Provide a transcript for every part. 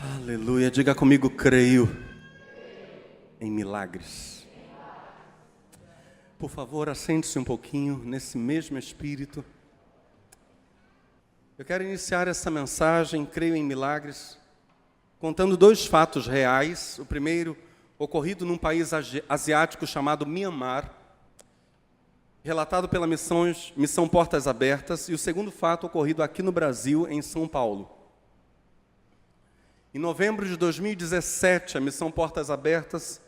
Aleluia, diga comigo, creio em milagres. Por favor, assente-se um pouquinho nesse mesmo espírito. Eu quero iniciar essa mensagem, creio em milagres, contando dois fatos reais. O primeiro, ocorrido num país asiático chamado Myanmar, relatado pela Missão Portas Abertas, e o segundo fato ocorrido aqui no Brasil, em São Paulo. Em novembro de 2017, a Missão Portas Abertas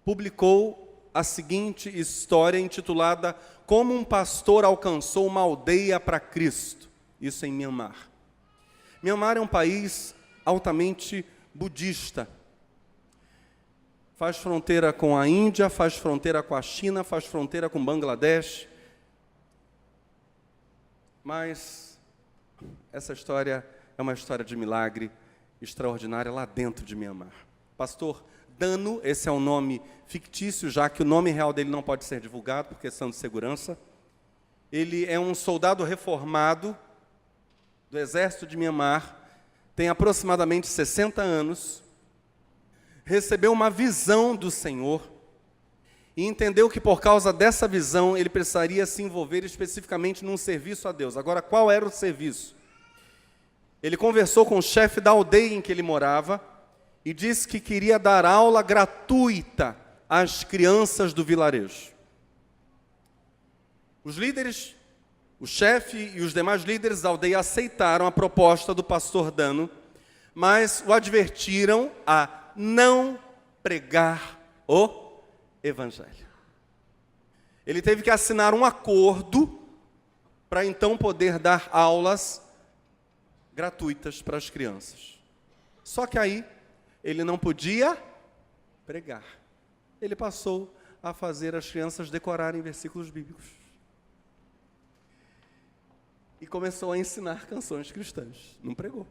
publicou a seguinte história intitulada Como um pastor alcançou uma aldeia para Cristo. Isso em Myanmar. Myanmar é um país altamente budista. Faz fronteira com a Índia, faz fronteira com a China, faz fronteira com Bangladesh. Mas essa história é uma história de milagre extraordinária lá dentro de Myanmar. Pastor Dano, esse é um nome fictício, já que o nome real dele não pode ser divulgado por questão de segurança. Ele é um soldado reformado do exército de Myanmar, tem aproximadamente 60 anos, recebeu uma visão do Senhor e entendeu que por causa dessa visão ele precisaria se envolver especificamente num serviço a Deus. Agora, qual era o serviço? Ele conversou com o chefe da aldeia em que ele morava e disse que queria dar aula gratuita às crianças do vilarejo. Os líderes, o chefe e os demais líderes da aldeia aceitaram a proposta do pastor Dano, mas o advertiram a não pregar o evangelho. Ele teve que assinar um acordo para então poder dar aulas gratuitas para as crianças. Só que aí ele não podia pregar. Ele passou a fazer as crianças decorarem versículos bíblicos. E começou a ensinar canções cristãs. Não pregou.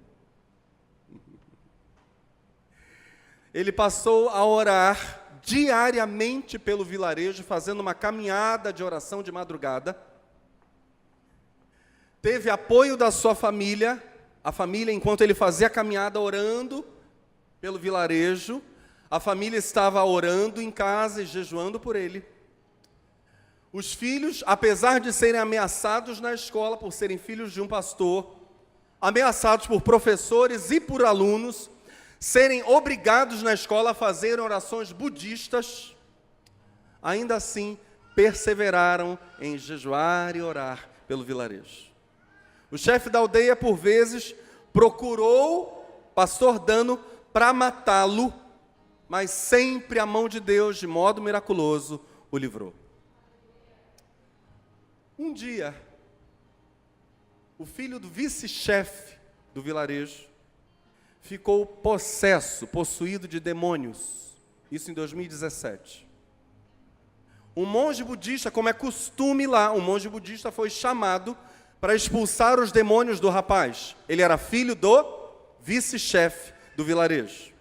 Ele passou a orar diariamente pelo vilarejo, fazendo uma caminhada de oração de madrugada. Teve apoio da sua família. A família, enquanto ele fazia a caminhada orando pelo vilarejo, a família estava orando em casa e jejuando por ele. Os filhos, apesar de serem ameaçados na escola por serem filhos de um pastor, ameaçados por professores e por alunos, serem obrigados na escola a fazer orações budistas, ainda assim perseveraram em jejuar e orar pelo vilarejo. O chefe da aldeia, por vezes, procurou pastor Dano para matá-lo, mas sempre a mão de Deus, de modo miraculoso, o livrou. Um dia, o filho do vice-chefe do vilarejo ficou possuído de demônios, isso em 2017. Um monge budista, como é costume lá, um monge budista foi chamado para expulsar os demônios do rapaz. Ele era filho do vice-chefe do vilarejo.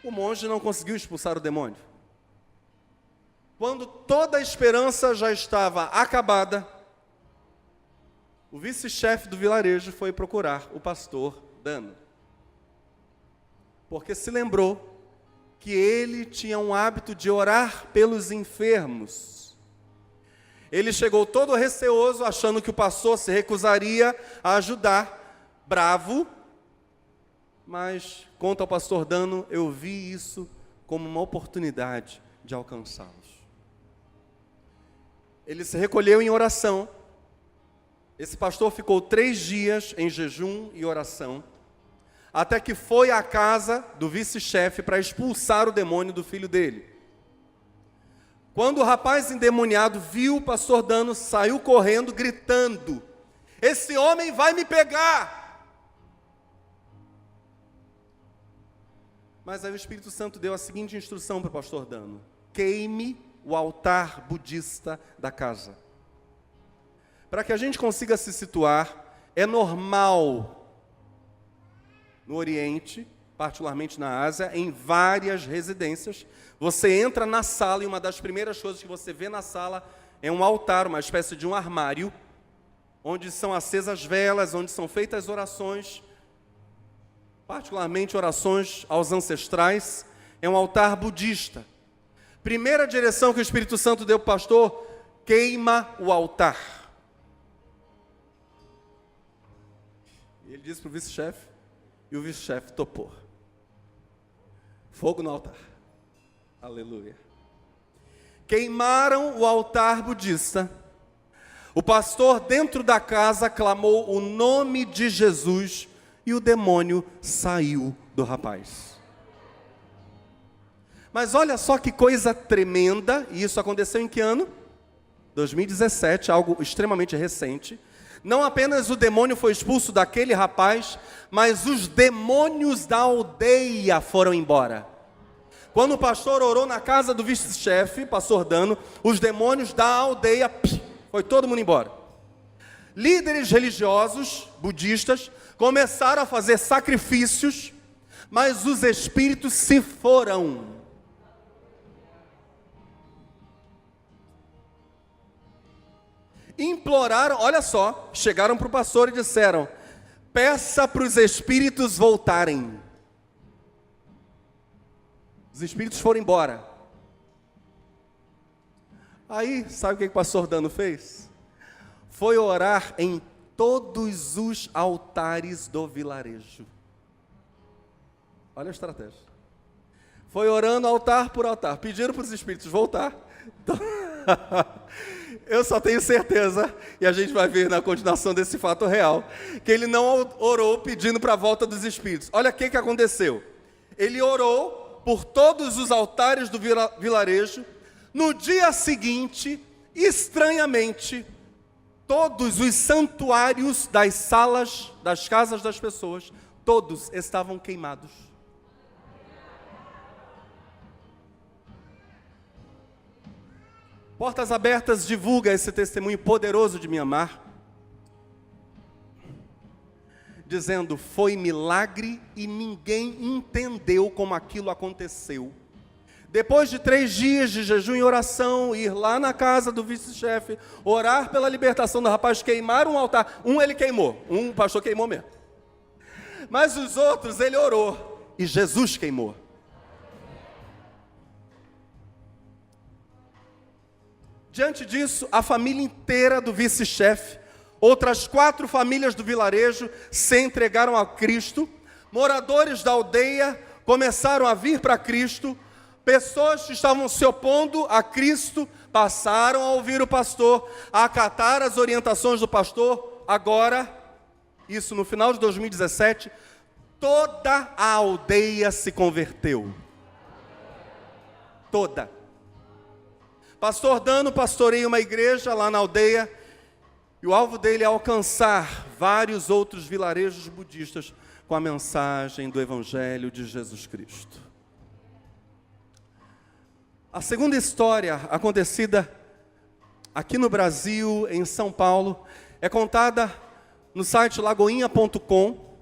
O monge não conseguiu expulsar o demônio. Quando toda a esperança já estava acabada, o vice-chefe do vilarejo foi procurar o pastor Dano, porque se lembrou que ele tinha um hábito de orar pelos enfermos. Ele chegou todo receoso, achando que o pastor se recusaria a ajudar, bravo, mas, conta ao pastor Dano, eu vi isso como uma oportunidade de alcançá-los. Ele se recolheu em oração. Esse pastor ficou 3 dias em jejum e oração, até que foi à casa do vice-chefe para expulsar o demônio do filho dele. Quando o rapaz endemoniado viu o pastor Dano, saiu correndo, gritando: esse homem vai me pegar! Mas aí o Espírito Santo deu a seguinte instrução para o pastor Dano: queime o altar budista da casa. Para que a gente consiga se situar, é normal no Oriente, particularmente na Ásia, em várias residências, você entra na sala e uma das primeiras coisas que você vê na sala é um altar, uma espécie de um armário, onde são acesas velas, onde são feitas orações. particularmente orações aos ancestrais, é um altar budista. Primeira direção que o Espírito Santo deu para o pastor: queima o altar. Ele disse para o vice-chefe, e o vice-chefe topou. Fogo no altar. Aleluia. Queimaram o altar budista. O pastor, dentro da casa, clamou o nome de Jesus e o demônio saiu do rapaz. Mas olha só que coisa tremenda, e isso aconteceu em que ano? 2017, algo extremamente recente. Não apenas o demônio foi expulso daquele rapaz, mas os demônios da aldeia foram embora. Quando o pastor orou na casa do vice-chefe, pastor Dano, os demônios da aldeia, foi todo mundo embora. Líderes religiosos, budistas, começaram a fazer sacrifícios, mas os espíritos se foram. Imploraram, olha só, chegaram para o pastor e disseram: peça para os espíritos voltarem. Os espíritos foram embora. Aí, sabe o que o pastor Dano fez? Foi orar em todos os altares do vilarejo. Olha a estratégia. Foi orando altar por altar. Pediram para os espíritos voltar. Eu só tenho certeza, e a gente vai ver na continuação desse fato real, que ele não orou pedindo para a volta dos espíritos. Olha o que aconteceu. Ele orou por todos os altares do vilarejo. No dia seguinte, estranhamente, todos os santuários das salas, das casas das pessoas, todos estavam queimados. Portas Abertas divulga esse testemunho poderoso de Mianmar, dizendo: foi milagre e ninguém entendeu como aquilo aconteceu. Depois de 3 dias de jejum e oração, ir lá na casa do vice-chefe, orar pela libertação do rapaz, queimar um altar. Ele queimou, o pastor queimou mesmo. Mas os outros ele orou, e Jesus queimou. Diante disso, a família inteira do vice-chefe, outras 4 famílias do vilarejo se entregaram a Cristo. Moradores da aldeia começaram a vir para Cristo. Pessoas que estavam se opondo a Cristo passaram a ouvir o pastor, a acatar as orientações do pastor. Agora, isso no final de 2017, toda a aldeia se converteu. Toda. Pastor Dano pastoreia uma igreja lá na aldeia, e o alvo dele é alcançar vários outros vilarejos budistas com a mensagem do Evangelho de Jesus Cristo. A segunda história acontecida aqui no Brasil, em São Paulo, é contada no site lagoinha.com,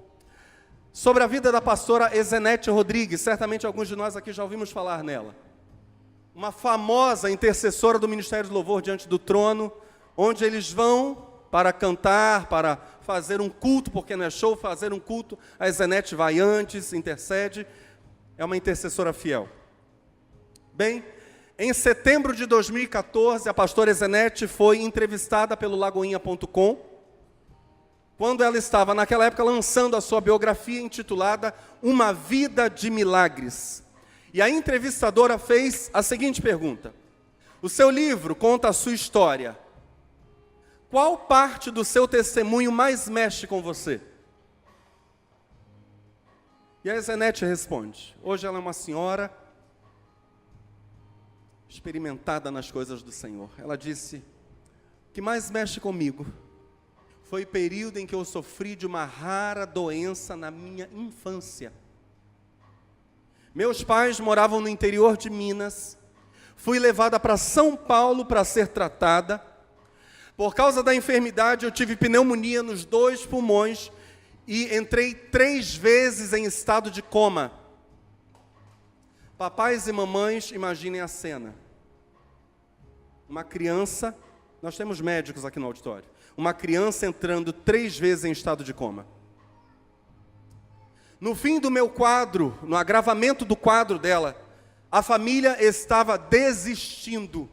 sobre a vida da pastora Ezenete Rodrigues. Certamente alguns de nós aqui já ouvimos falar nela. Uma famosa intercessora do Ministério do Louvor diante do trono, onde eles vão para cantar, para fazer um culto, porque não é show, fazer um culto. A Ezenete vai antes, intercede, é uma intercessora fiel. Bem, em setembro de 2014, a pastora Ezenete foi entrevistada pelo lagoinha.com, quando ela estava, naquela época, lançando a sua biografia intitulada Uma Vida de Milagres. E a entrevistadora fez a seguinte pergunta: o seu livro conta a sua história. Qual parte do seu testemunho mais mexe com você? E a Ezenete responde. Hoje ela é uma senhora experimentada nas coisas do Senhor. Ela disse: o que mais mexe comigo foi o período em que eu sofri de uma rara doença na minha infância. Meus pais moravam no interior de Minas. Fui levada para São Paulo para ser tratada. Por causa da enfermidade, eu tive pneumonia nos 2 pulmões e entrei 3 vezes em estado de coma. Papais e mamães, imaginem a cena. Uma criança, nós temos médicos aqui no auditório, uma criança entrando 3 vezes em estado de coma. No fim do meu quadro, no agravamento do quadro dela, a família estava desistindo,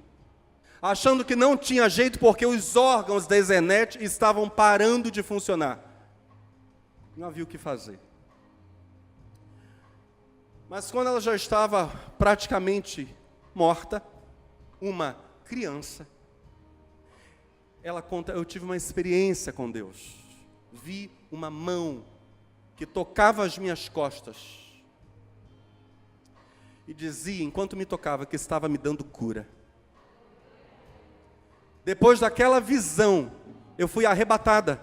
achando que não tinha jeito porque os órgãos da Ethernet estavam parando de funcionar. Não havia o que fazer. Mas quando ela já estava praticamente morta, uma criança, ela conta, eu tive uma experiência com Deus. Vi uma mão que tocava as minhas costas e dizia, enquanto me tocava, que estava me dando cura. Depois daquela visão, eu fui arrebatada.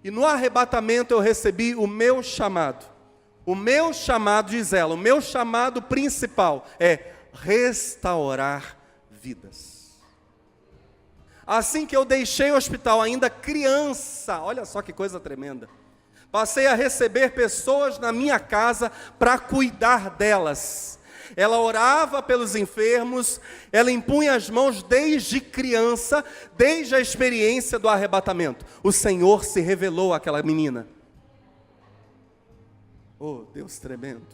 E no arrebatamento eu recebi o meu chamado. O meu chamado, diz ela, o meu chamado principal é restaurar vidas. Assim que eu deixei o hospital, ainda criança, olha só que coisa tremenda, passei a receber pessoas na minha casa para cuidar delas. Ela orava pelos enfermos, ela impunha as mãos desde criança, desde a experiência do arrebatamento. O Senhor se revelou àquela menina. Oh, Deus tremendo.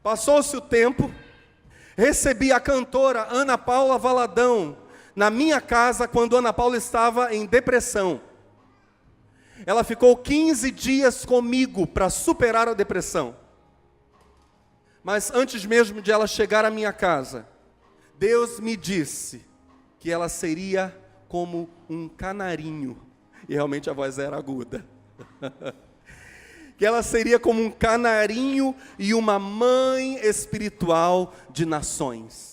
Passou-se o tempo, recebi a cantora Ana Paula Valadão na minha casa quando Ana Paula estava em depressão. Ela ficou 15 dias comigo para superar a depressão. Mas antes mesmo de ela chegar à minha casa, Deus me disse que ela seria como um canarinho. E realmente a voz era aguda. Que ela seria como um canarinho e uma mãe espiritual de nações.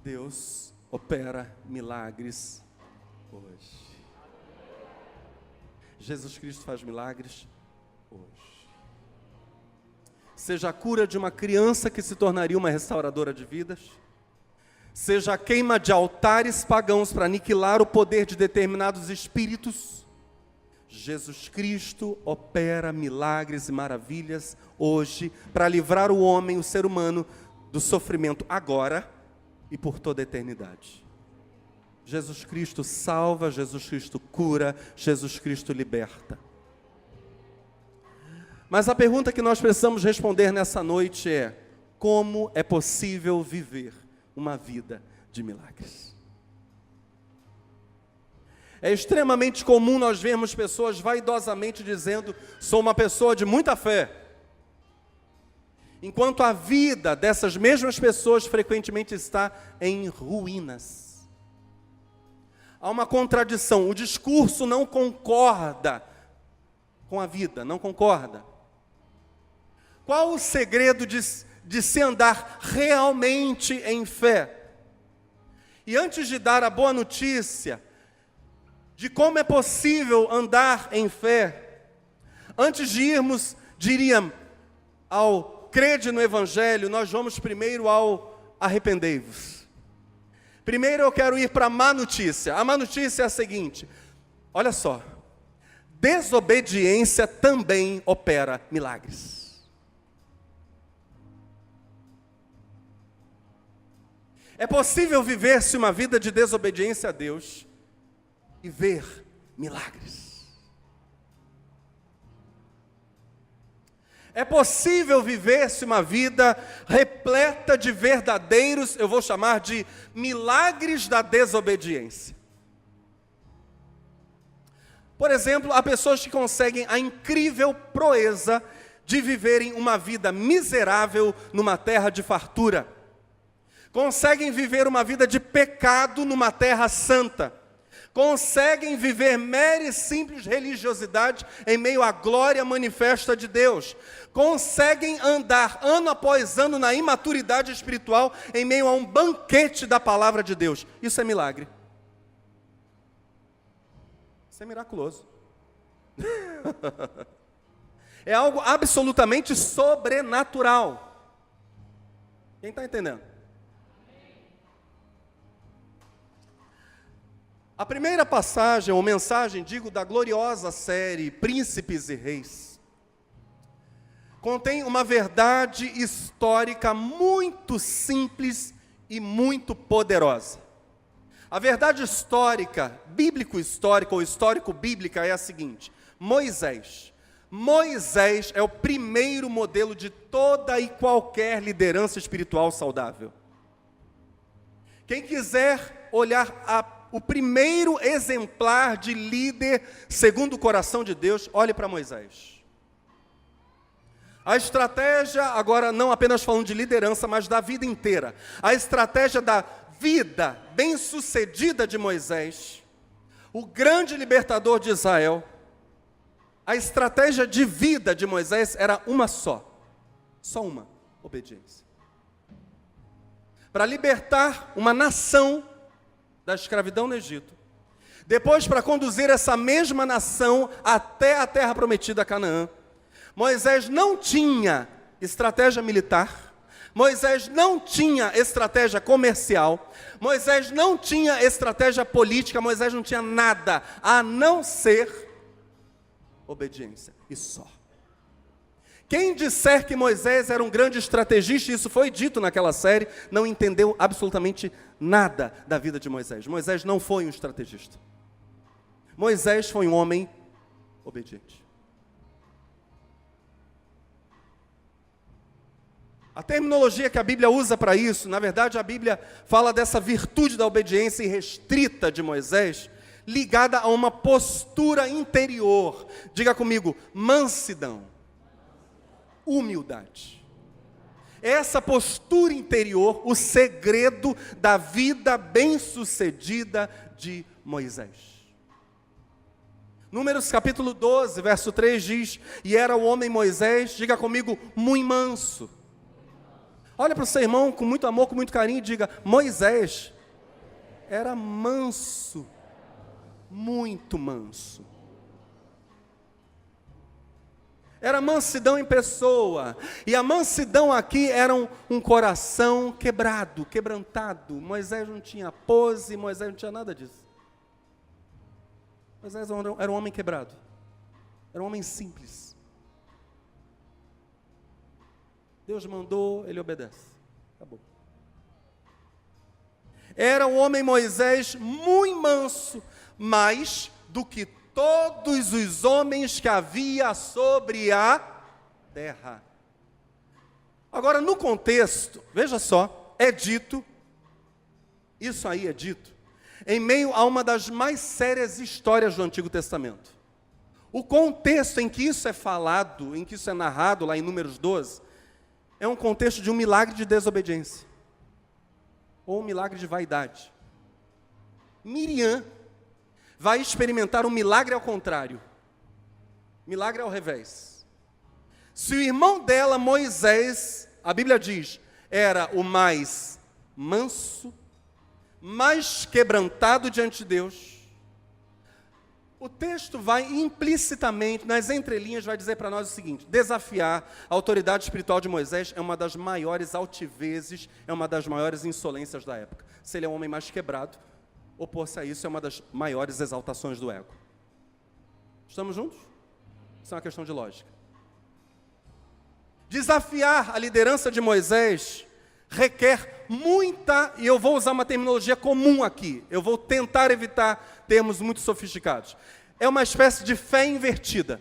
Deus opera milagres hoje. Jesus Cristo faz milagres hoje. Seja a cura de uma criança que se tornaria uma restauradora de vidas, seja a queima de altares pagãos para aniquilar o poder de determinados espíritos, Jesus Cristo opera milagres e maravilhas hoje para livrar o homem, o ser humano, do sofrimento agora e por toda a eternidade. Jesus Cristo salva, Jesus Cristo cura, Jesus Cristo liberta. Mas a pergunta que nós precisamos responder nessa noite é: como é possível viver uma vida de milagres? É extremamente comum nós vermos pessoas vaidosamente dizendo: sou uma pessoa de muita fé, enquanto a vida dessas mesmas pessoas frequentemente está em ruínas. Há uma contradição, o discurso não concorda com a vida, não concorda. Qual o segredo de se andar realmente em fé? E antes de dar a boa notícia de como é possível andar em fé, antes de irmos, diríamos, ao crede no Evangelho, nós vamos primeiro ao arrependei-vos. Primeiro eu quero ir para a má notícia. A má notícia é a seguinte: olha só, desobediência também opera milagres. É possível viver-se uma vida de desobediência a Deus e ver milagres. É possível viver-se uma vida repleta de verdadeiros, eu vou chamar de milagres da desobediência. Por exemplo, há pessoas que conseguem a incrível proeza de viverem uma vida miserável numa terra de fartura. Conseguem viver uma vida de pecado numa terra santa. Conseguem viver mera e simples religiosidade em meio à glória manifesta de Deus. Conseguem andar ano após ano na imaturidade espiritual em meio a um banquete da palavra de Deus. Isso é milagre. Isso é miraculoso. É algo absolutamente sobrenatural. Quem está entendendo? A primeira passagem, ou mensagem, digo, da gloriosa série Príncipes e Reis, contém uma verdade histórica muito simples e muito poderosa. A verdade histórica, bíblico-histórica ou histórico-bíblica é a seguinte: Moisés é o primeiro modelo de toda e qualquer liderança espiritual saudável. Quem quiser olhar o primeiro exemplar de líder segundo o coração de Deus, olhe para Moisés. A estratégia, agora não apenas falando de liderança, mas da vida inteira. A estratégia da vida bem-sucedida de Moisés, o grande libertador de Israel, a estratégia de vida de Moisés era uma só uma: obediência. Para libertar uma nação da escravidão no Egito, depois para conduzir essa mesma nação até a terra prometida, Canaã, Moisés não tinha estratégia militar, Moisés não tinha estratégia comercial, Moisés não tinha estratégia política, Moisés não tinha nada a não ser obediência e só. Quem disser que Moisés era um grande estrategista, isso foi dito naquela série, não entendeu absolutamente nada da vida de Moisés. Moisés não foi um estrategista. Moisés foi um homem obediente. A terminologia que a Bíblia usa para isso, na verdade a Bíblia fala dessa virtude da obediência irrestrita de Moisés, ligada a uma postura interior. Diga comigo: mansidão. Humildade. Essa postura interior, o segredo da vida bem-sucedida de Moisés. Números capítulo 12, verso 3 diz: e era o homem Moisés, diga comigo, muito manso. Olha para o seu irmão com muito amor, com muito carinho e diga: Moisés era manso, muito manso. Era mansidão em pessoa. E a mansidão aqui era um coração quebrado, quebrantado. Moisés não tinha pose, Moisés não tinha nada disso. Moisés era um homem quebrado. Era um homem simples. Deus mandou, ele obedece. Acabou. Era o homem Moisés muito manso, mais do que todos os homens que havia sobre a terra. Agora, no contexto, veja só, é dito, isso aí é dito, em meio a uma das mais sérias histórias do Antigo Testamento. O contexto em que isso é falado, em que isso é narrado, lá em Números 12, é um contexto de um milagre de desobediência, ou um milagre de vaidade. Miriam vai experimentar um milagre ao contrário. Milagre ao revés. Se o irmão dela, Moisés, a Bíblia diz, era o mais manso, mais quebrantado diante de Deus, o texto vai implicitamente, nas entrelinhas, vai dizer para nós o seguinte: desafiar a autoridade espiritual de Moisés é uma das maiores altivezes, é uma das maiores insolências da época. Se ele é um homem mais quebrado, opor-se a isso é uma das maiores exaltações do ego. Estamos juntos? Isso é uma questão de lógica. Desafiar a liderança de Moisés requer muita, e eu vou usar uma terminologia comum aqui, eu vou tentar evitar termos muito sofisticados. É uma espécie de fé invertida.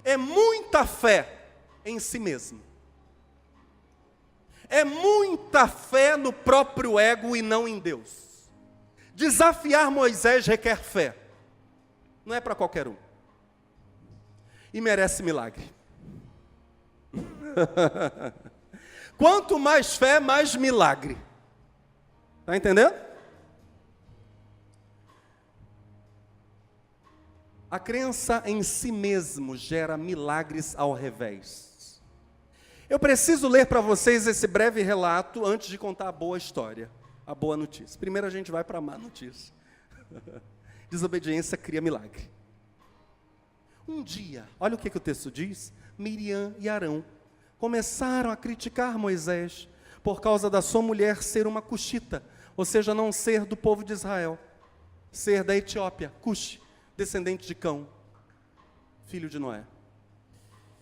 É muita fé em si mesmo. É muita fé no próprio ego e não em Deus. Desafiar Moisés requer fé. Não é para qualquer um. E merece milagre. Quanto mais fé, mais milagre. Está entendendo? A crença em si mesmo gera milagres ao revés. Eu preciso ler para vocês esse breve relato antes de contar a boa história, a boa notícia. Primeiro a gente vai para a má notícia. Desobediência cria milagre. Um dia, olha o que o texto diz: Miriam e Arão começaram a criticar Moisés por causa da sua mulher ser uma cuxita, ou seja, não ser do povo de Israel, ser da Etiópia, Cuxi, descendente de Cão, filho de Noé.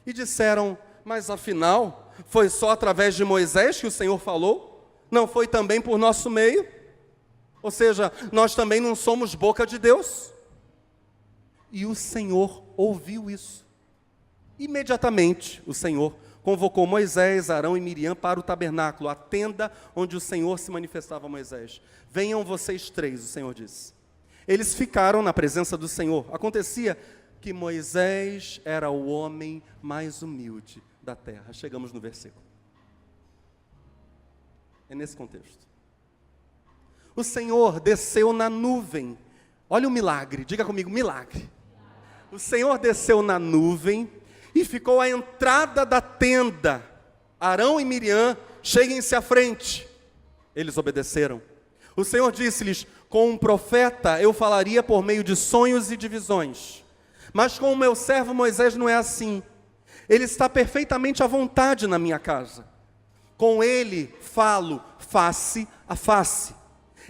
E disseram: mas afinal, foi só através de Moisés que o Senhor falou? Não foi também por nosso meio? Ou seja, nós também não somos boca de Deus. E o Senhor ouviu isso. Imediatamente, o Senhor convocou Moisés, Arão e Miriam para o tabernáculo, a tenda onde o Senhor se manifestava a Moisés. Venham vocês três, o Senhor disse. Eles ficaram na presença do Senhor. Acontecia que Moisés era o homem mais humilde da terra. Chegamos no versículo. É nesse contexto. O Senhor desceu na nuvem. Olha o milagre, diga comigo, milagre. O Senhor desceu na nuvem e ficou à entrada da tenda. Arão e Miriam, cheguem-se à frente. Eles obedeceram. O Senhor disse-lhes: com um profeta eu falaria por meio de sonhos e de visões. Mas com o meu servo Moisés não é assim. Ele está perfeitamente à vontade na minha casa. Com ele falo face a face.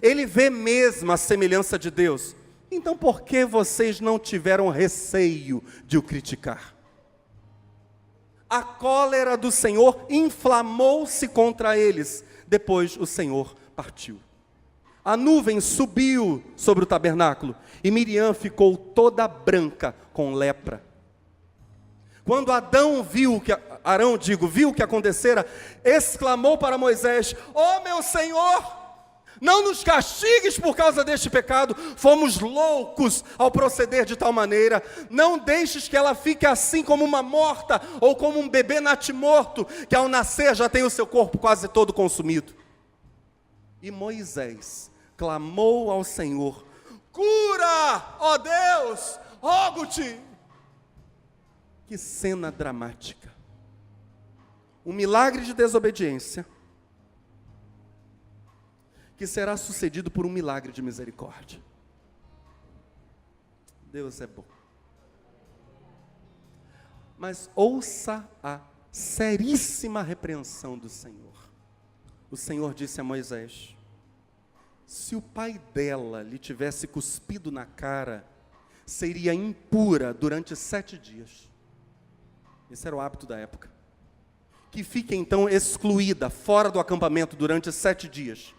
Ele vê mesmo a semelhança de Deus. Então por que vocês não tiveram receio de o criticar? A cólera do Senhor inflamou-se contra eles. Depois o Senhor partiu. A nuvem subiu sobre o tabernáculo e Miriam ficou toda branca com lepra. Quando Arão viu o que acontecera, exclamou para Moisés: ó meu Senhor, não nos castigues por causa deste pecado, fomos loucos ao proceder de tal maneira. Não deixes que ela fique assim como uma morta, ou como um bebê natimorto, que ao nascer já tem o seu corpo quase todo consumido. E Moisés clamou ao Senhor: cura, ó Deus, rogo-te. Que cena dramática. Um milagre de desobediência que será sucedido por um milagre de misericórdia. Deus é bom. Mas ouça a seríssima repreensão do Senhor. O Senhor disse a Moisés: se o pai dela lhe tivesse cuspido na cara, seria impura durante 7 dias. Esse era o hábito da época. Que fique então excluída, fora do acampamento durante 7 dias.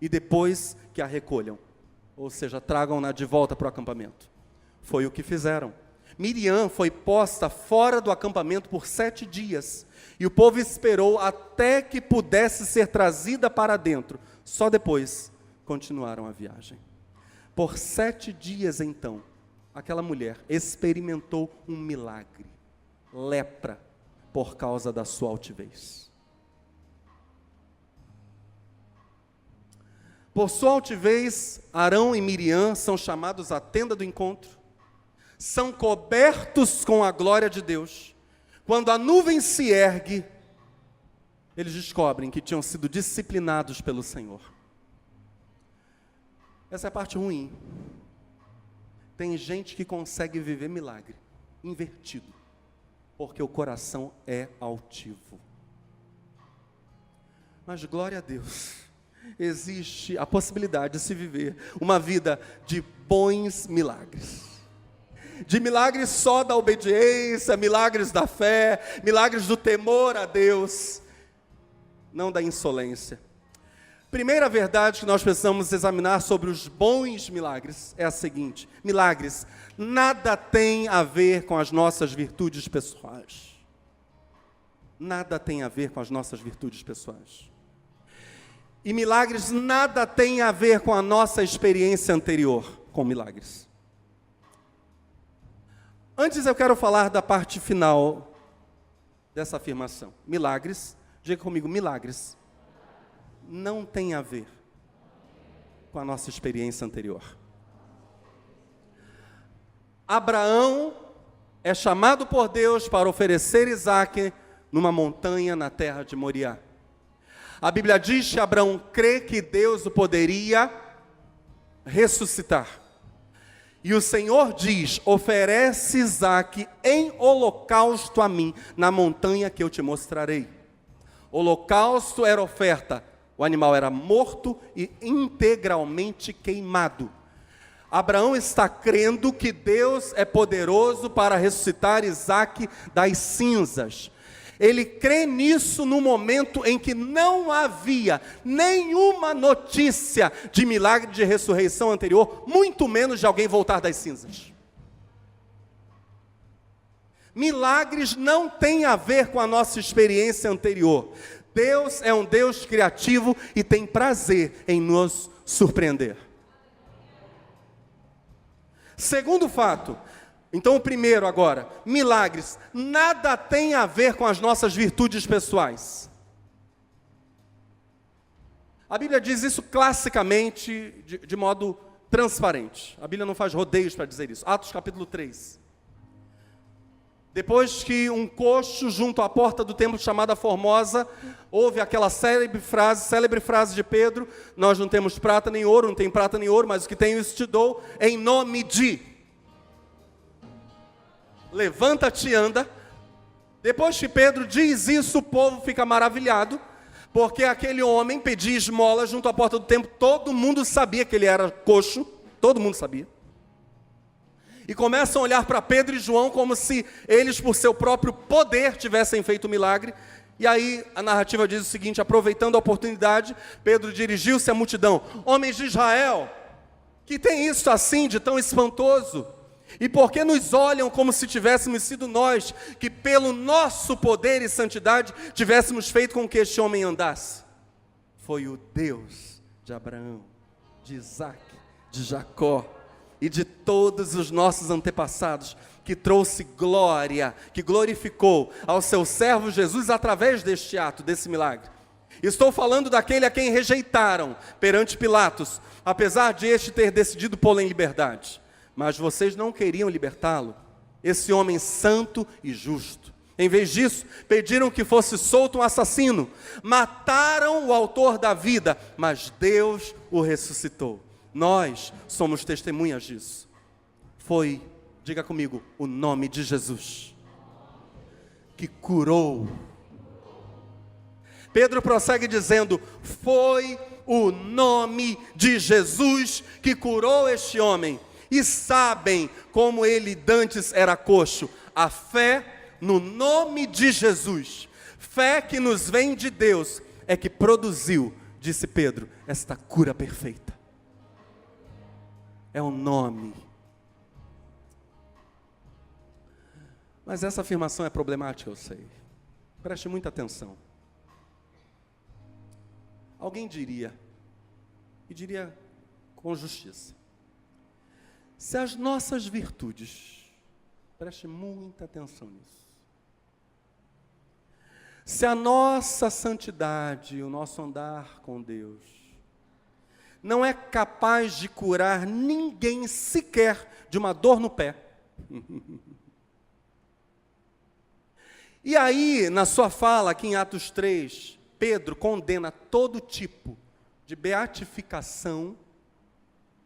E depois que a recolham. Ou seja, tragam-na de volta para o acampamento. Foi o que fizeram. Miriam foi posta fora do acampamento por 7 dias. E o povo esperou até que pudesse ser trazida para dentro. Só depois continuaram a viagem. Por 7 dias então, aquela mulher experimentou um milagre. Lepra, por causa da sua altivez. Por sua altivez, Arão e Miriam são chamados à tenda do encontro, são cobertos com a glória de Deus. Quando a nuvem se ergue, eles descobrem que tinham sido disciplinados pelo Senhor. Essa é a parte ruim. Tem gente que consegue viver milagre, invertido, porque o coração é altivo. Mas glória a Deus, existe a possibilidade de se viver uma vida de bons milagres. De milagres só da obediência, milagres da fé, milagres do temor a Deus, não da insolência. Primeira verdade que nós precisamos examinar sobre os bons milagres é a seguinte: milagres nada tem a ver com as nossas virtudes pessoais. Nada tem a ver com as nossas virtudes pessoais. E milagres nada tem a ver com a nossa experiência anterior com milagres. Antes eu quero falar da parte final dessa afirmação. Milagres, diga comigo, milagres não tem a ver com a nossa experiência anterior. Abraão é chamado por Deus para oferecer Isaque numa montanha na terra de Moriá. A Bíblia diz que Abraão crê que Deus o poderia ressuscitar. E o Senhor diz: oferece Isaque em holocausto a mim, na montanha que eu te mostrarei. Holocausto era oferta. O animal era morto e integralmente queimado. Abraão está crendo que Deus é poderoso para ressuscitar Isaque das cinzas. Ele crê nisso no momento em que não havia nenhuma notícia de milagre de ressurreição anterior, muito menos de alguém voltar das cinzas. Milagres não têm a ver com a nossa experiência anterior. Deus é um Deus criativo e tem prazer em nos surpreender. Segundo fato, então o primeiro agora, milagres nada tem a ver com as nossas virtudes pessoais. A Bíblia diz isso classicamente, de modo transparente. A Bíblia não faz rodeios para dizer isso. Atos capítulo 3. Depois que um coxo junto à porta do templo chamada Formosa, houve aquela célebre frase de Pedro: nós não temos prata nem ouro, não tem prata nem ouro, mas o que tenho isso te dou, em nome de... Levanta-te e anda. Depois que Pedro diz isso, o povo fica maravilhado, porque aquele homem pedia esmola junto à porta do templo. Todo mundo sabia que ele era coxo, todo mundo sabia. E começam a olhar para Pedro e João como se eles, por seu próprio poder, tivessem feito o milagre. E aí a narrativa diz o seguinte: aproveitando a oportunidade, Pedro dirigiu-se à multidão: homens de Israel, que tem isso assim de tão espantoso? E por que nos olham como se tivéssemos sido nós, que pelo nosso poder e santidade tivéssemos feito com que este homem andasse? Foi o Deus de Abraão, de Isaac, de Jacó e de todos os nossos antepassados, que trouxe glória, que glorificou ao seu servo Jesus através deste ato, desse milagre. Estou falando daquele a quem rejeitaram perante Pilatos, apesar de este ter decidido pô-lo em liberdade. Mas vocês não queriam libertá-lo, esse homem santo e justo. Em vez disso, pediram que fosse solto um assassino. Mataram o autor da vida, mas Deus o ressuscitou. Nós somos testemunhas disso. Foi, diga comigo, o nome de Jesus que curou. Pedro prossegue dizendo: foi o nome de Jesus que curou este homem. E sabem como ele dantes era coxo. A fé no nome de Jesus, fé que nos vem de Deus, é que produziu, disse Pedro, esta cura perfeita. É um nome. Mas essa afirmação é problemática, eu sei. Preste muita atenção. Alguém diria, e diria com justiça, se as nossas virtudes, preste muita atenção nisso, se a nossa santidade, o nosso andar com Deus, não é capaz de curar ninguém sequer de uma dor no pé. E aí, na sua fala aqui em Atos 3, Pedro condena todo tipo de beatificação,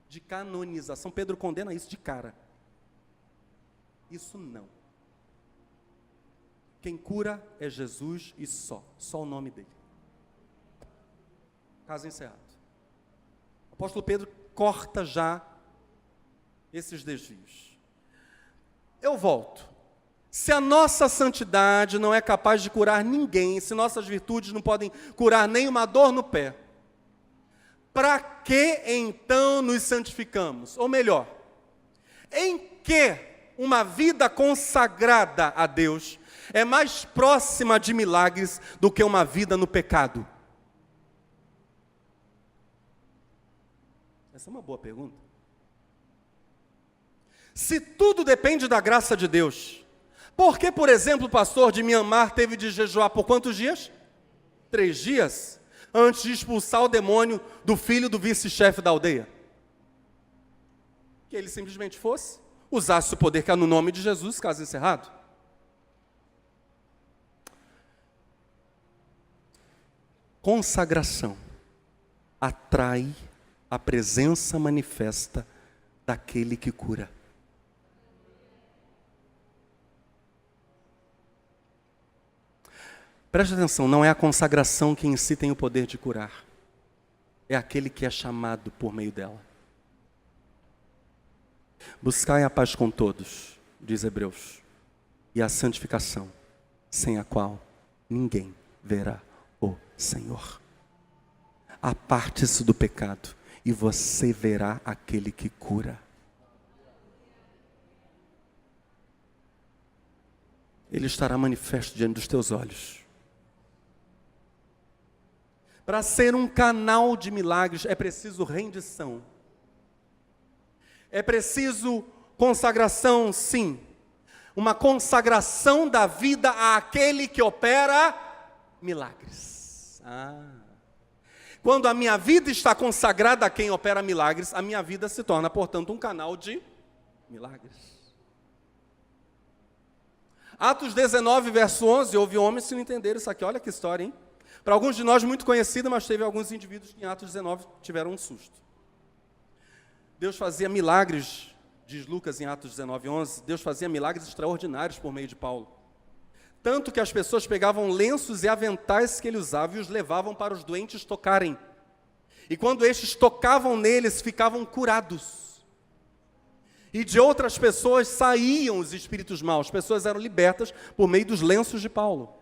de canonização. Pedro condena isso de cara. Isso não. Quem cura é Jesus e só o nome dele. Caso encerrado. O apóstolo Pedro corta já esses desvios. Eu volto. Se a nossa santidade não é capaz de curar ninguém, se nossas virtudes não podem curar nem uma dor no pé, para que então nos santificamos? Ou melhor, em que uma vida consagrada a Deus é mais próxima de milagres do que uma vida no pecado? Essa é uma boa pergunta. Se tudo depende da graça de Deus, por que, por exemplo, o pastor de Mianmar teve de jejuar por quantos dias? 3 dias, antes de expulsar o demônio do filho do vice-chefe da aldeia. Que ele simplesmente fosse, usasse o poder que há no nome de Jesus, caso encerrado. Consagração atrai a presença manifesta daquele que cura. Preste atenção, não é a consagração que em si tem o poder de curar. É aquele que é chamado por meio dela. Buscai a paz com todos, diz Hebreus, e a santificação, sem a qual ninguém verá o Senhor. Aparte-se do pecado e você verá aquele que cura. Ele estará manifesto diante dos teus olhos. Para ser um canal de milagres é preciso rendição. É preciso consagração, sim. Uma consagração da vida àquele que opera milagres. Quando a minha vida está consagrada a quem opera milagres, a minha vida se torna, portanto, um canal de milagres. Atos 19, verso 11, houve homens que não entenderam isso aqui. Olha que história, hein? Para alguns de nós muito conhecida, mas teve alguns indivíduos que em Atos 19 tiveram um susto. Deus fazia milagres, diz Lucas em Atos 19, 11, Deus fazia milagres extraordinários por meio de Paulo. Tanto que as pessoas pegavam lenços e aventais que ele usava e os levavam para os doentes tocarem. E quando estes tocavam neles, ficavam curados. E de outras pessoas saíam os espíritos maus. As pessoas eram libertas por meio dos lenços de Paulo.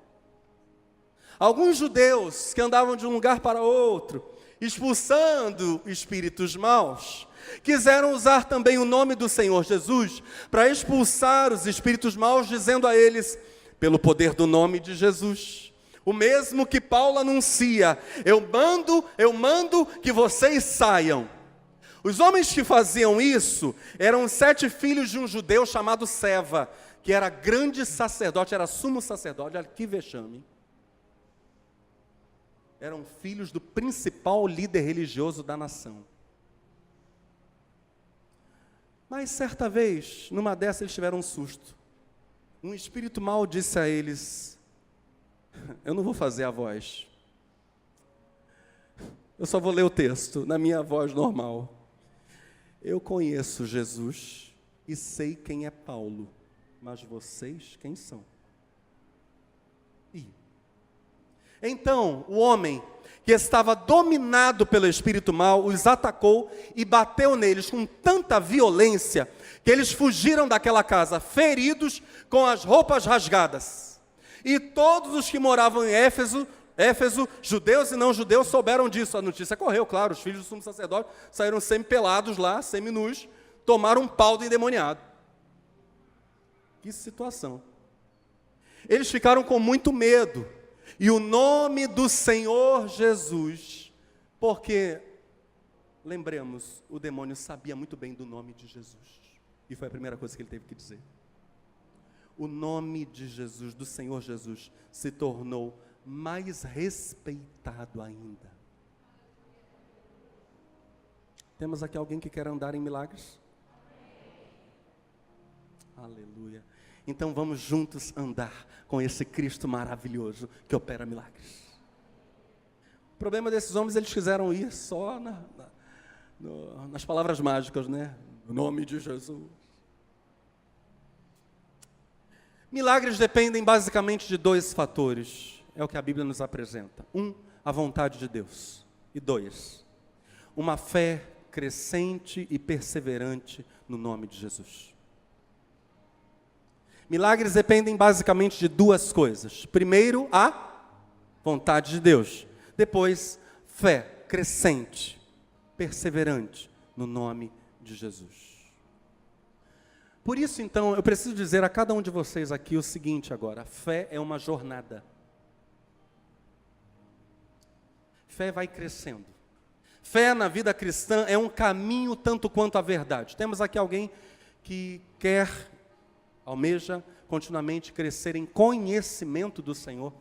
Alguns judeus que andavam de um lugar para outro, expulsando espíritos maus, quiseram usar também o nome do Senhor Jesus para expulsar os espíritos maus, dizendo a eles, pelo poder do nome de Jesus, o mesmo que Paulo anuncia, eu mando que vocês saiam. Os homens que faziam isso eram 7 filhos de um judeu chamado Seva, que era grande sacerdote, era sumo sacerdote, olha que vexame. Eram filhos do principal líder religioso da nação. Mas certa vez, numa dessas eles tiveram um susto. Um espírito mau disse a eles, eu não vou fazer a voz. Eu só vou ler o texto na minha voz normal. Eu conheço Jesus e sei quem é Paulo, mas vocês quem são? Então, o homem que estava dominado pelo espírito mau os atacou e bateu neles com tanta violência que eles fugiram daquela casa, feridos, com as roupas rasgadas. E todos os que moravam em Éfeso, judeus e não judeus, souberam disso. A notícia correu, claro, os filhos do sumo sacerdote saíram semi-pelados lá, semi-nus, tomaram um pau do endemoniado. Que situação. Eles ficaram com muito medo. E o nome do Senhor Jesus, porque, lembremos, o demônio sabia muito bem do nome de Jesus. E foi a primeira coisa que ele teve que dizer. O nome de Jesus, do Senhor Jesus, se tornou mais respeitado ainda. Temos aqui alguém que quer andar em milagres? Aleluia. Então vamos juntos andar com esse Cristo maravilhoso que opera milagres. O problema desses homens, eles quiseram ir só nas palavras mágicas, né? No nome de Jesus. Milagres dependem basicamente de 2 fatores. É o que a Bíblia nos apresenta. 1, a vontade de Deus. E 2, uma fé crescente e perseverante no nome de Jesus. Milagres dependem basicamente de 2 coisas. Primeiro, a vontade de Deus. Depois, fé crescente, perseverante no nome de Jesus. Por isso, então, eu preciso dizer a cada um de vocês aqui o seguinte agora. A fé é uma jornada. Fé vai crescendo. Fé na vida cristã é um caminho tanto quanto a verdade. Temos aqui alguém que almeja continuamente crescer em conhecimento do Senhor.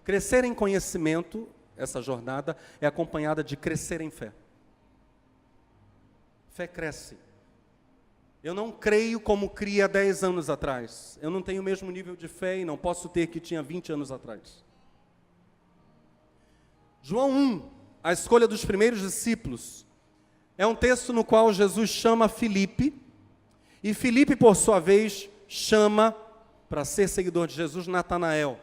Crescer em conhecimento, essa jornada, é acompanhada de crescer em fé. Fé cresce. Eu não creio como cria 10 anos atrás. Eu não tenho o mesmo nível de fé e não posso ter que tinha 20 anos atrás. João 1, a escolha dos primeiros discípulos, é um texto no qual Jesus chama Filipe, e Filipe, por sua vez, chama, para ser seguidor de Jesus, Natanael.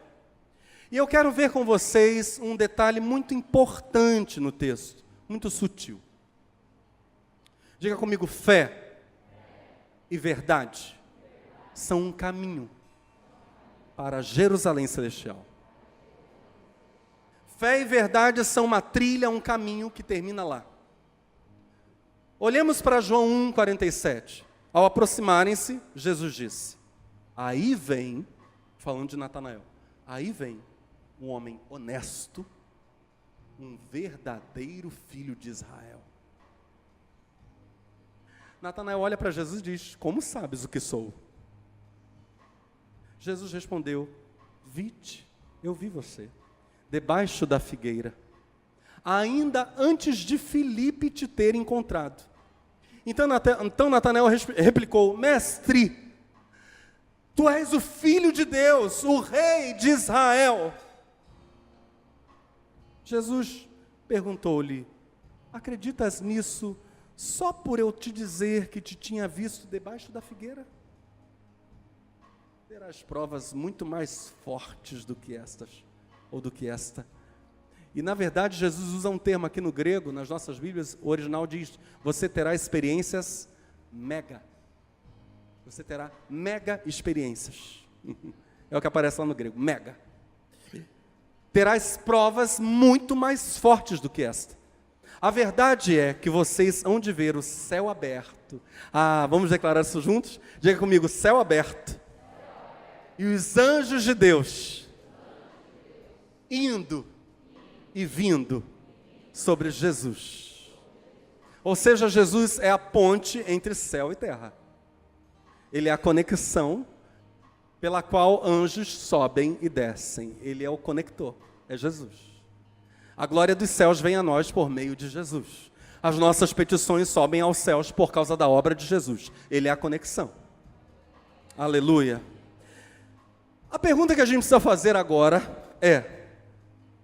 E eu quero ver com vocês um detalhe muito importante no texto, muito sutil. Diga comigo, fé e verdade são um caminho. para Jerusalém celestial. Fé e verdade são uma trilha, um caminho que termina lá. Olhemos para João 1,47. Ao aproximarem-se, Jesus disse: aí vem, falando de Natanael, aí vem um homem honesto, um verdadeiro filho de Israel. Natanael olha para Jesus e diz: como sabes o que sou? Jesus respondeu: vi-te, eu vi você, debaixo da figueira, ainda antes de Filipe te ter encontrado. Então Natanael replicou: mestre, tu és o Filho de Deus, o Rei de Israel. Jesus perguntou-lhe: acreditas nisso só por eu te dizer que te tinha visto debaixo da figueira? Terás provas muito mais fortes do que estas, ou do que esta. E na verdade Jesus usa um termo aqui no grego, nas nossas Bíblias, o original diz: você terá experiências mega. Você terá mega experiências. É o que aparece lá no grego, mega. Terás provas muito mais fortes do que esta. A verdade é que vocês hão de ver o céu aberto. Vamos declarar isso juntos? Diga comigo: céu aberto. E os anjos de Deus indo e vindo sobre Jesus. Ou seja, Jesus é a ponte entre céu e terra. Ele é a conexão pela qual anjos sobem e descem. Ele é o conector, é Jesus. A glória dos céus vem a nós por meio de Jesus. As nossas petições sobem aos céus por causa da obra de Jesus. Ele é a conexão. Aleluia. A pergunta que a gente precisa fazer agora é: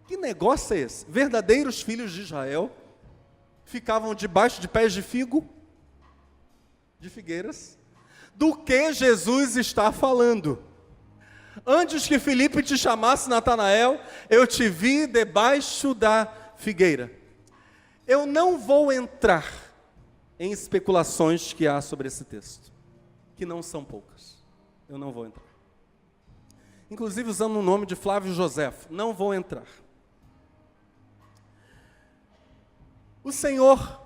que negócio é esse? Verdadeiros filhos de Israel ficavam debaixo de pés de figo, de figueiras. Do que Jesus está falando? Antes que Filipe te chamasse, Natanael, eu te vi debaixo da figueira. Eu não vou entrar em especulações que há sobre esse texto, que não são poucas. Eu não vou entrar. Inclusive usando o nome de Flávio Joséfo, não vou entrar. O Senhor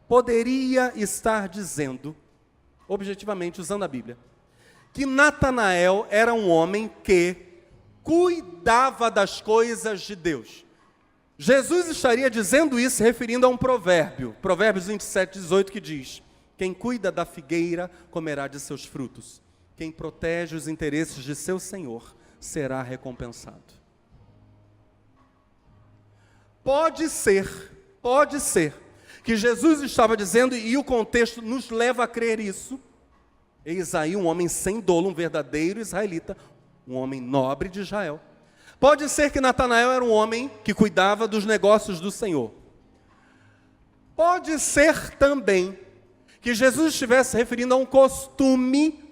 poderia estar dizendo, objetivamente, usando a Bíblia, que Natanael era um homem que cuidava das coisas de Deus. Jesus estaria dizendo isso referindo a um provérbio, Provérbios 27:18, que diz: quem cuida da figueira comerá de seus frutos, quem protege os interesses de seu Senhor será recompensado. Pode ser que Jesus estava dizendo, e o contexto nos leva a crer isso: eis aí um homem sem dolo, um verdadeiro israelita, um homem nobre de Israel. Pode ser que Natanael era um homem que cuidava dos negócios do Senhor. Pode ser também que Jesus estivesse referindo a um costume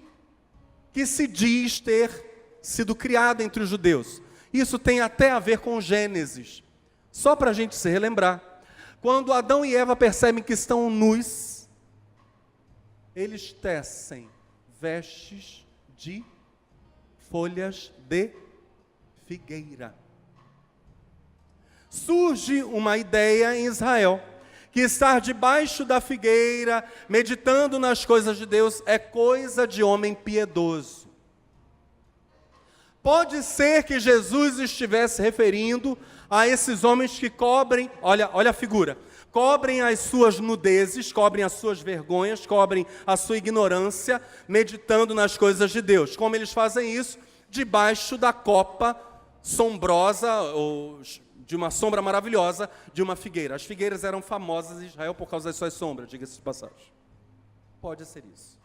que se diz ter sido criado entre os judeus. Isso tem até a ver com Gênesis. Só para a gente se relembrar, quando Adão e Eva percebem que estão nus, eles tecem vestes de folhas de figueira. Surge uma ideia em Israel, que estar debaixo da figueira, meditando nas coisas de Deus, é coisa de homem piedoso. Pode ser que Jesus estivesse referindo a esses homens que cobrem, olha a figura, cobrem as suas nudezes, cobrem as suas vergonhas, cobrem a sua ignorância, meditando nas coisas de Deus. Como eles fazem isso? Debaixo da copa sombrosa, ou de uma sombra maravilhosa, de uma figueira. As figueiras eram famosas em Israel por causa das suas sombras, diga-se de passagem. Pode ser isso.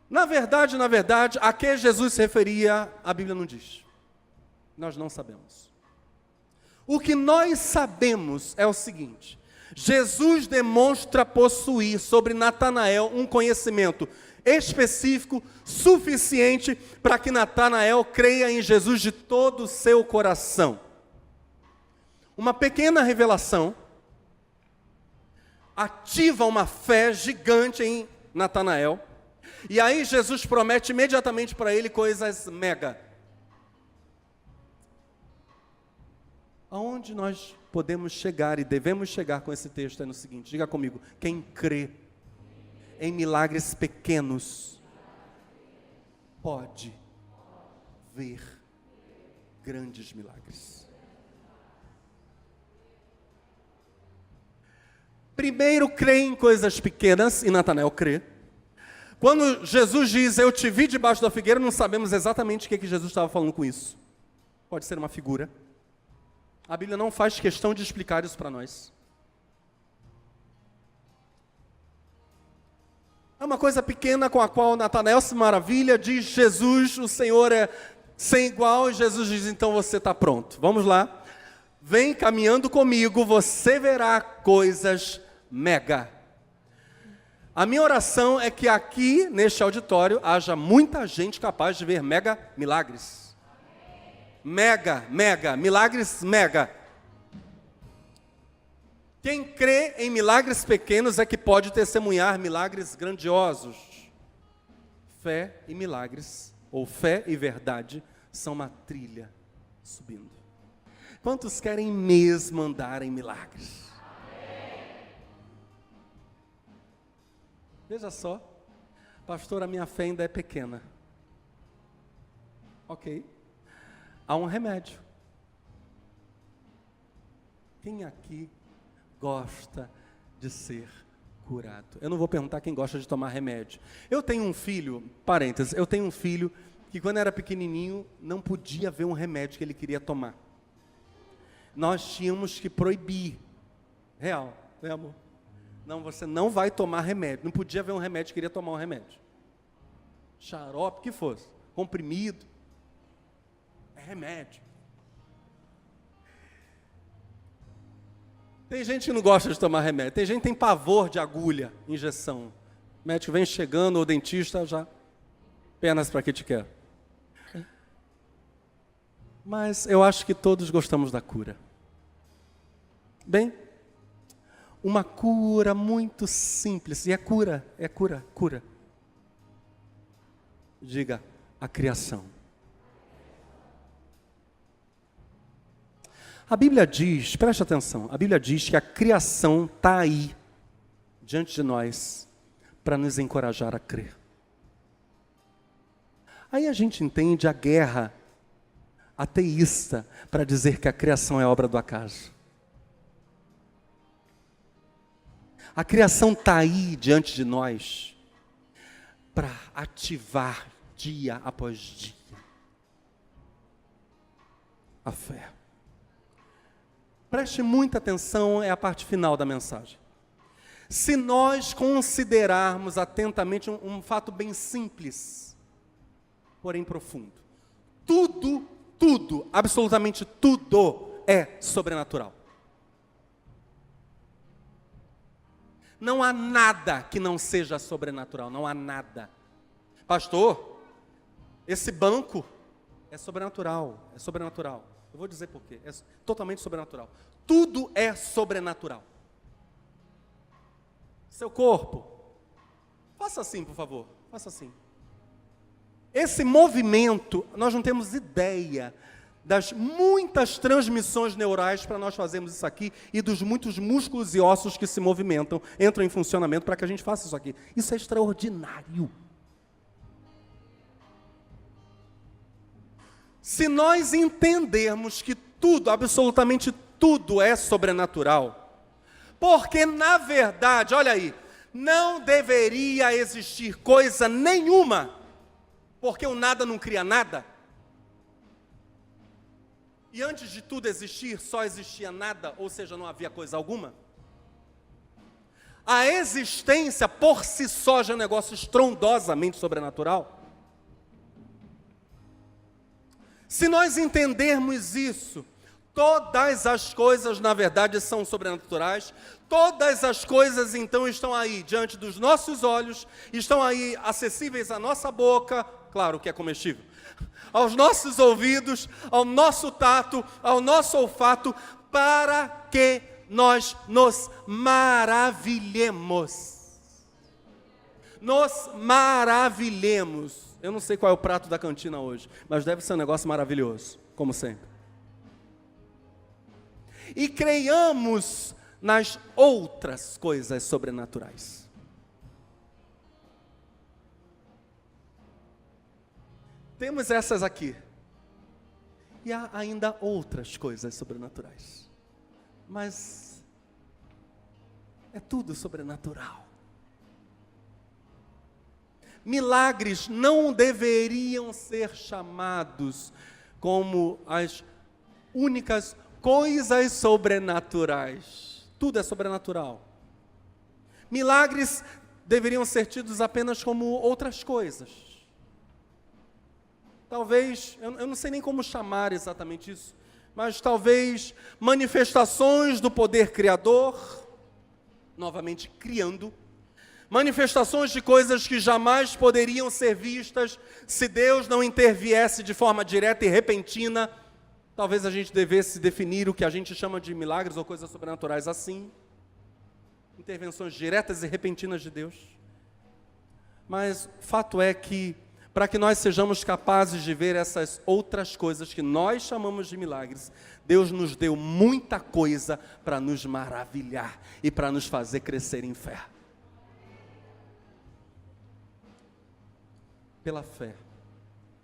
Na verdade, a que Jesus se referia, a Bíblia não diz. Nós não sabemos. O que nós sabemos é o seguinte: Jesus demonstra possuir sobre Natanael um conhecimento específico, suficiente para que Natanael creia em Jesus de todo o seu coração. Uma pequena revelação ativa uma fé gigante em Natanael, E aí Jesus promete imediatamente para ele coisas mega. Aonde nós podemos chegar e devemos chegar com esse texto é no seguinte, diga comigo, quem crê em milagres pequenos pode ver grandes milagres. Primeiro crê em coisas pequenas, e Natanael crê. Quando Jesus diz, eu te vi debaixo da figueira, não sabemos exatamente o que Jesus estava falando com isso. Pode ser uma figura. A Bíblia não faz questão de explicar isso para nós. É uma coisa pequena com a qual Natanael se maravilha, diz Jesus, o Senhor é sem igual, e Jesus diz, então você está pronto. Vamos lá. Vem caminhando comigo, você verá coisas mega. A minha oração é que aqui, neste auditório, haja muita gente capaz de ver mega milagres. Mega, milagres mega. Quem crê em milagres pequenos é que pode testemunhar milagres grandiosos. Fé e milagres, ou fé e verdade, são uma trilha subindo. Quantos querem mesmo andar em milagres? Veja só, pastor, a minha fé ainda é pequena. Ok. Há um remédio. Quem aqui gosta de ser curado? Eu não vou perguntar quem gosta de tomar remédio. Eu tenho um filho, parênteses, eu tenho um filho que quando era pequenininho não podia ver um remédio que ele queria tomar. Nós tínhamos que proibir. Real, né, amor? Não, você não vai tomar remédio. Não podia ver um remédio, queria tomar um remédio. Xarope, que fosse. Comprimido. É remédio. Tem gente que não gosta de tomar remédio. Tem gente que tem pavor de agulha, injeção. O médico vem chegando, ou o dentista já... Apenas para que te quer. Mas eu acho que todos gostamos da cura. Bem, uma cura muito simples. E é cura. Diga, a criação. A Bíblia diz, preste atenção, a Bíblia diz que a criação está aí, diante de nós, para nos encorajar a crer. Aí a gente entende a guerra ateísta para dizer que a criação é obra do acaso. A criação está aí diante de nós para ativar dia após dia a fé. Preste muita atenção, é a parte final da mensagem. Se nós considerarmos atentamente um fato bem simples, porém profundo. Tudo, absolutamente tudo é sobrenatural. Não há nada que não seja sobrenatural, não há nada. Pastor, esse banco é sobrenatural. Eu vou dizer por quê. É totalmente sobrenatural. Tudo é sobrenatural. Seu corpo, faça assim, por favor. Faça assim. Esse movimento, nós não temos ideia das muitas transmissões neurais para nós fazermos isso aqui e dos muitos músculos e ossos que se movimentam, entram em funcionamento para que a gente faça isso aqui. Isso é extraordinário. Se nós entendermos que tudo, absolutamente tudo é sobrenatural, porque na verdade, olha aí, não deveria existir coisa nenhuma, porque o nada não cria nada. E antes de tudo existir, só existia nada, ou seja, não havia coisa alguma. A existência por si só já é um negócio estrondosamente sobrenatural. Se nós entendermos isso, todas as coisas na verdade são sobrenaturais, todas as coisas então estão aí diante dos nossos olhos, estão aí acessíveis à nossa boca, claro que é comestível, aos nossos ouvidos, ao nosso tato, ao nosso olfato, para que nós nos maravilhemos. nos maravilhemos. Eu não sei qual é o prato da cantina hoje, mas deve ser um negócio maravilhoso, como sempre. E creiamos nas outras coisas sobrenaturais. Temos essas aqui. E há ainda outras coisas sobrenaturais. Mas é tudo sobrenatural. Milagres não deveriam ser chamados como as únicas coisas sobrenaturais. Tudo é sobrenatural. Milagres deveriam ser tidos apenas como outras coisas. Talvez, eu não sei nem como chamar exatamente isso, mas talvez manifestações do poder criador, novamente criando, manifestações de coisas que jamais poderiam ser vistas se Deus não interviesse de forma direta e repentina. Talvez a gente devesse definir o que a gente chama de milagres ou coisas sobrenaturais assim. Intervenções diretas e repentinas de Deus. Mas o fato é que, para que nós sejamos capazes de ver essas outras coisas que nós chamamos de milagres, Deus nos deu muita coisa para nos maravilhar e para nos fazer crescer em fé. Pela fé,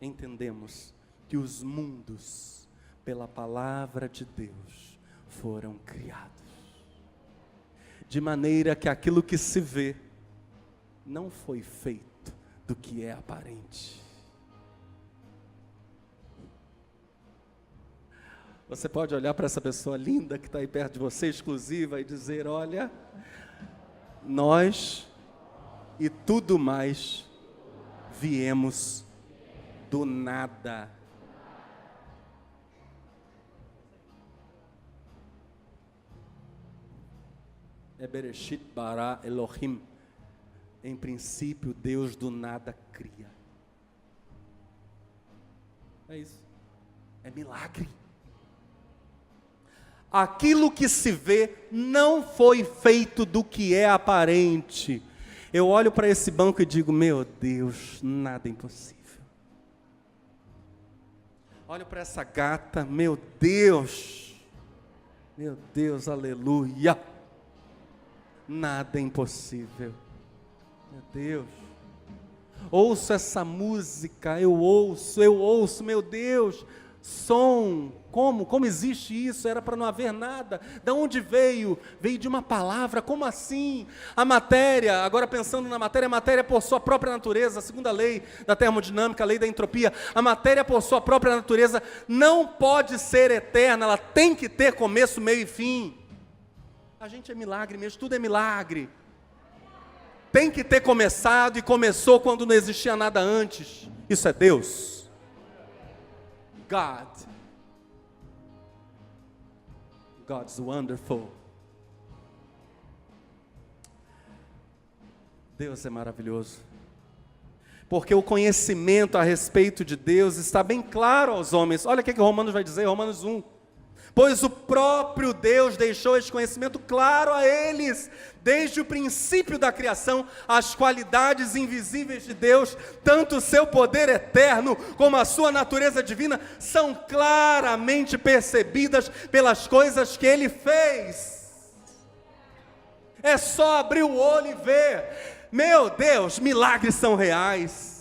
entendemos que os mundos, pela palavra de Deus, foram criados. De maneira que aquilo que se vê, não foi feito do que é aparente. Você pode olhar para essa pessoa linda que está aí perto de você, exclusiva, e dizer: olha, nós e tudo mais viemos do nada. É Bereshit bara Elohim. Em princípio, Deus do nada cria. É isso. É milagre. Aquilo que se vê não foi feito do que é aparente. Eu olho para esse banco e digo: meu Deus, nada é impossível. Olho para essa gata, meu Deus, aleluia. Nada é impossível. Meu Deus. Ouço essa música, eu ouço, meu Deus. Som, como existe isso? Era para não haver nada. De onde veio? Veio de uma palavra. Como assim? A matéria, agora pensando na matéria, a matéria por sua própria natureza, a segunda lei da termodinâmica, a lei da entropia, a matéria por sua própria natureza não pode ser eterna, ela tem que ter começo, meio e fim. A gente é milagre mesmo, tudo é milagre. Tem que ter começado e começou quando não existia nada antes. Isso é Deus. God's wonderful. Deus é maravilhoso. Porque o conhecimento a respeito de Deus está bem claro aos homens. Olha o que Romanos vai dizer, Romanos 1. Pois o próprio Deus deixou esse conhecimento claro a eles, desde o princípio da criação, as qualidades invisíveis de Deus, tanto o seu poder eterno, como a sua natureza divina, são claramente percebidas pelas coisas que Ele fez. É só abrir o olho e ver. Meu Deus, milagres são reais.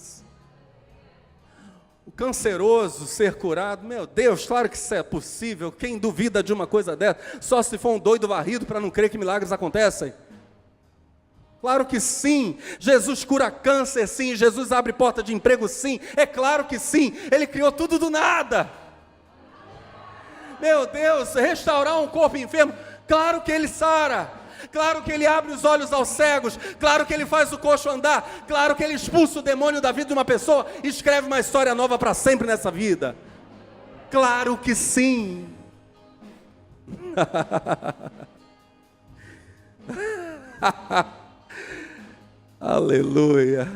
Canceroso ser curado, meu Deus, claro que isso é possível. Quem duvida de uma coisa dessa? Só se for um doido varrido para não crer que milagres acontecem. Claro que sim. Jesus cura câncer, sim. Jesus abre porta de emprego, sim. É claro que sim. Ele criou tudo do nada. Meu Deus, restaurar um corpo enfermo, claro que Ele sara. Claro que Ele abre os olhos aos cegos, claro que Ele faz o coxo andar, claro que Ele expulsa o demônio da vida de uma pessoa e escreve uma história nova para sempre nessa vida. Claro que sim. Aleluia.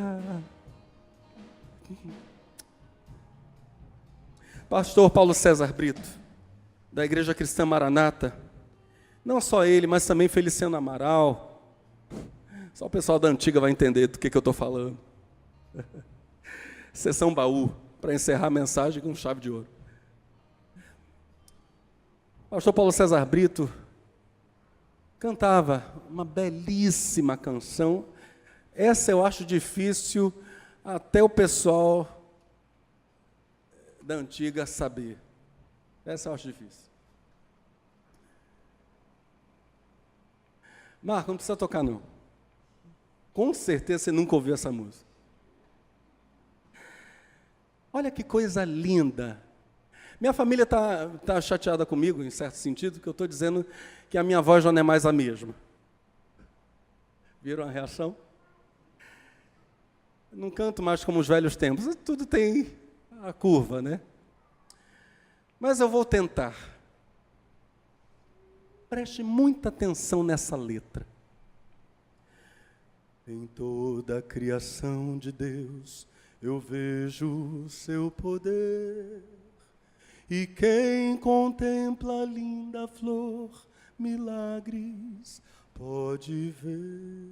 Pastor Paulo César Brito, da Igreja Cristã Maranata, não só ele, mas também Feliciano Amaral, Só o pessoal da antiga vai entender do que eu estou falando. Sessão baú, para encerrar a mensagem com chave de ouro. O pastor Paulo César Brito cantava uma belíssima canção. Essa eu acho difícil até o pessoal da antiga saber. Essa eu acho difícil. Marco, não precisa tocar não. Com certeza você nunca ouviu essa música. Olha que coisa linda. Minha família tá chateada comigo, em certo sentido, que eu estou dizendo que a minha voz já não é mais a mesma. Viram a reação? Não canto mais como os velhos tempos. Tudo tem a curva, né? Mas eu vou tentar. Preste muita atenção nessa letra. Em toda a criação de Deus, eu vejo o seu poder. E quem contempla a linda flor, milagres pode ver.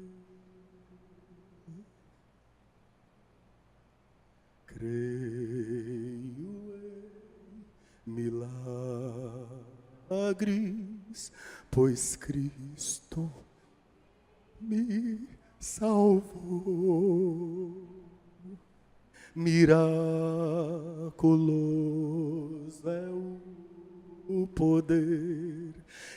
Creio em milagres, pois Cristo me salvou. Miraculoso é o poder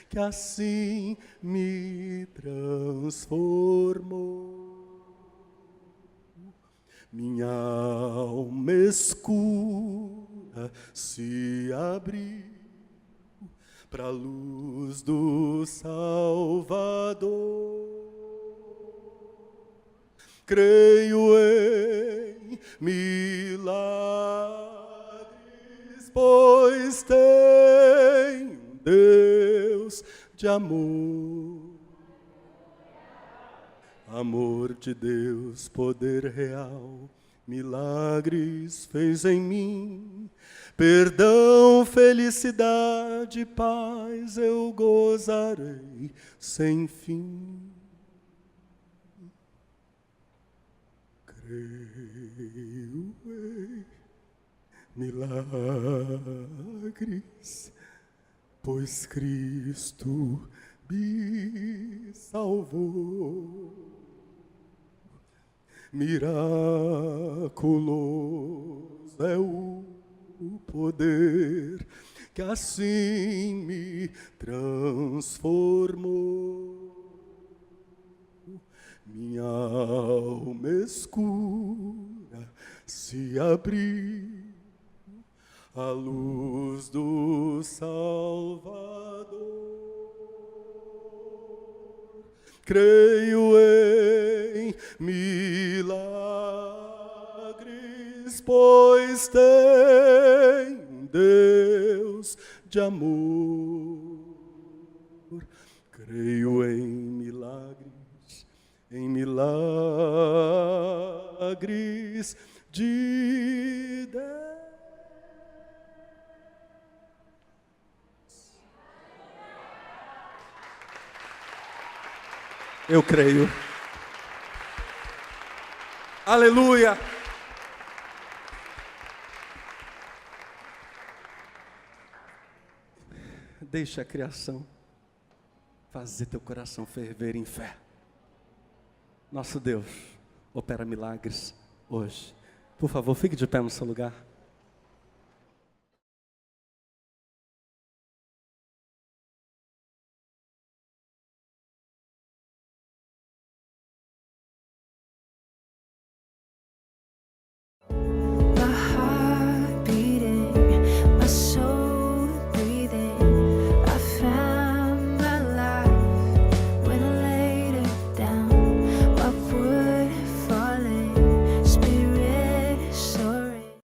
que assim me transformou. Minha alma escura se abriu para a luz do Salvador. Creio em milagres, pois tenho Deus de amor. Amor de Deus, poder real, milagres fez em mim. Perdão, felicidade, paz eu gozarei sem fim. Creio em milagres, pois Cristo me salvou. Miraculoso é o poder que assim me transformou. Minha alma escura se abriu à luz do Salvador. Creio em milagres, pois tenho Deus de amor. Creio em milagres de Deus. Eu creio. Aleluia! Deixa a criação fazer teu coração ferver em fé. Nosso Deus opera milagres hoje. Por favor, fique de pé no seu lugar.